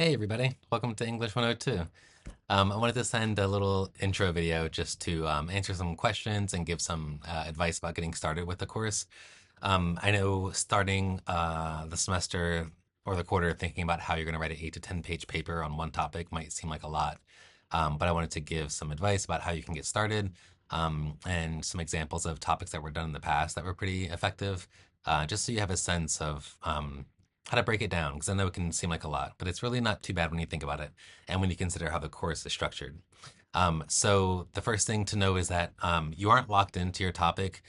Hey everybody, welcome to English 102. I wanted to send a little intro video just to answer some questions and give some advice about getting started with the course. I know starting the semester or the quarter thinking about how you're going to write an 8 to 10 page paper on one topic might seem like a lot, but I wanted to give some advice about how you can get started and some examples of topics that were done in the past that were pretty effective, just so you have a sense of how to break it down, because I know it can seem like a lot, but it's really not too bad when you think about it and when you consider how the course is structured. So the first thing to know is that you aren't locked into your topic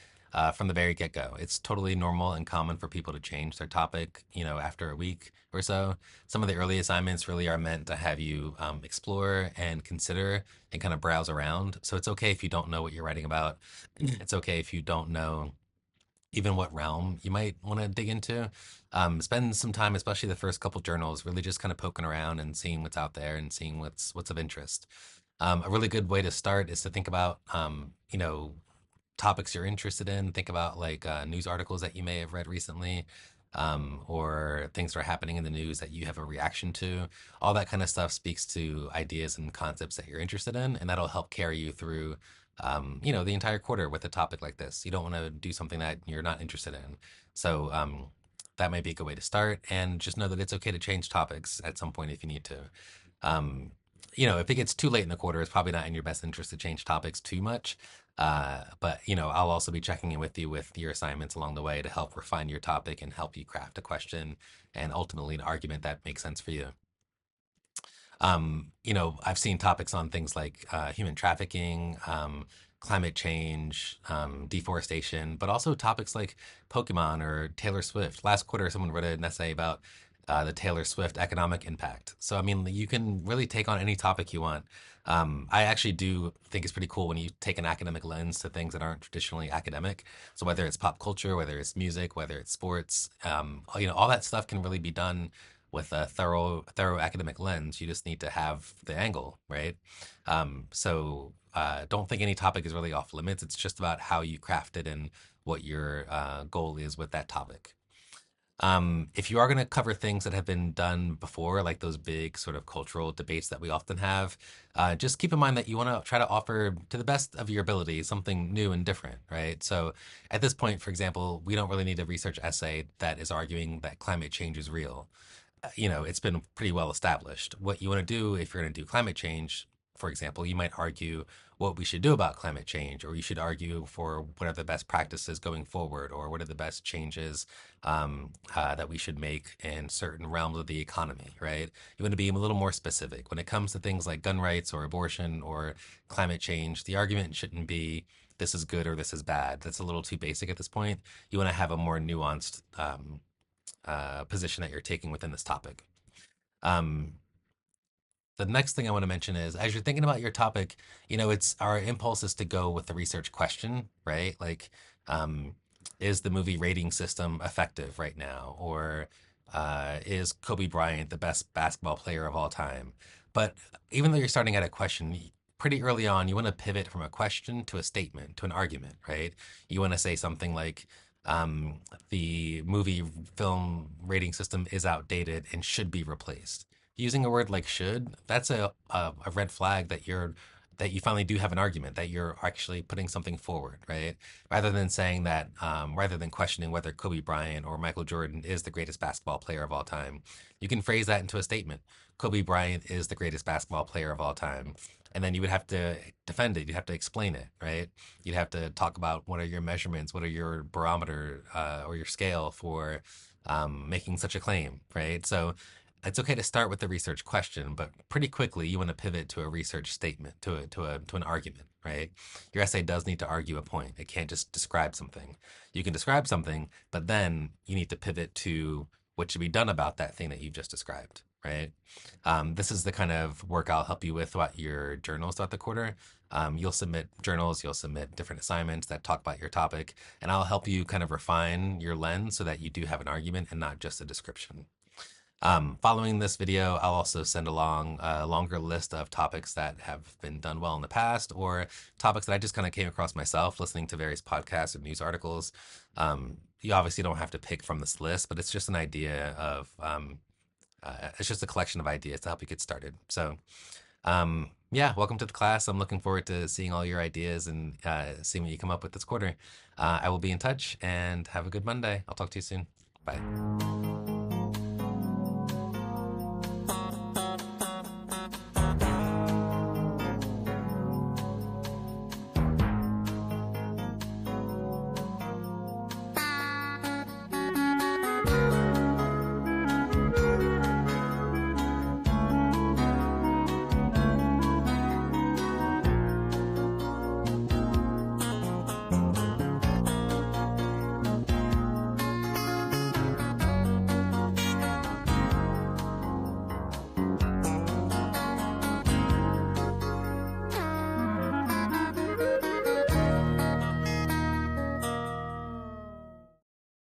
from the very get-go. It's totally normal and common for people to change their topic, after a week or so. Some of the early assignments really are meant to have you explore and consider and kind of browse around. So it's okay if you don't know what you're writing about. It's okay if you don't know even what realm you might want to dig into. Spend some time, especially the first couple journals, really just kind of poking around and seeing what's out there and seeing what's of interest. A really good way to start is to think about, topics you're interested in. Think about like news articles that you may have read recently, or things that are happening in the news that you have a reaction to. All that kind of stuff speaks to ideas and concepts that you're interested in, and that'll help carry you through, the entire quarter with a topic like this. You don't want to do something that you're not interested in. So that might be a good way to start, and just know that it's okay to change topics at some point if you need to. Um, if it gets too late in the quarter, it's probably not in your best interest to change topics too much. But I'll also be checking in with you with your assignments along the way to help refine your topic and help you craft a question and ultimately an argument that makes sense for you. I've seen topics on things like human trafficking, climate change, deforestation, but also topics like Pokemon or Taylor Swift. Last quarter, someone wrote an essay about the Taylor Swift economic impact. So, I mean, you can really take on any topic you want. I actually do think it's pretty cool when you take an academic lens to things that aren't traditionally academic. So, whether it's pop culture, whether it's music, whether it's sports, all that stuff can really be done with a thorough academic lens. You just need to have the angle, right? So don't think any topic is really off limits. It's just about how you craft it and what your goal is with that topic. If you are going to cover things that have been done before, like those big sort of cultural debates that we often have, just keep in mind that you want to try to offer, to the best of your ability, something new and different, right? So at this point, for example, we don't really need a research essay that is arguing that climate change is real. It's been pretty well established. What you want to do if you're going to do climate change, for example, you might argue what we should do about climate change, or you should argue for what are the best practices going forward, or what are the best changes that we should make in certain realms of the economy, right? You want to be a little more specific. When it comes to things like gun rights or abortion or climate change, the argument shouldn't be this is good or this is bad. That's a little too basic at this point. You want to have a more nuanced position that you're taking within this topic. Um, the next thing I want to mention is as you're thinking about your topic, it's our impulse is to go with the research question, right? Like, um, is the movie rating system effective right now? Or is Kobe Bryant the best basketball player of all time? But even though you're starting at a question, pretty early on, you want to pivot from a question to a statement, to an argument, right? You want to say something like, um, the movie film rating system is outdated and should be replaced. Using a word like should, that's a red flag that you finally do have an argument, that you're actually putting something forward, right? Rather than saying that, rather than questioning whether Kobe Bryant or Michael Jordan is the greatest basketball player of all time, you can phrase that into a statement. Kobe Bryant is the greatest basketball player of all time. And then you would have to defend it. You'd have to explain it, right? You'd have to talk about what are your measurements, what are your barometer or your scale for making such a claim, right? So it's okay to start with the research question, but pretty quickly you want to pivot to a research statement, to an argument, right? Your essay does need to argue a point. It can't just describe something. You can describe something, but then you need to pivot to what should be done about that thing that you've just described, right? This is the kind of work I'll help you with throughout your journals throughout the quarter. You'll submit journals, you'll submit different assignments that talk about your topic, and I'll help you kind of refine your lens so that you do have an argument and not just a description. Following this video, I'll also send along a longer list of topics that have been done well in the past or topics that I just kind of came across myself listening to various podcasts or news articles. You obviously don't have to pick from this list, but it's just an idea of it's just a collection of ideas to help you get started. So yeah, welcome to the class. I'm looking forward to seeing all your ideas and seeing what you come up with this quarter. I will be in touch and have a good Monday. I'll talk to you soon. Bye.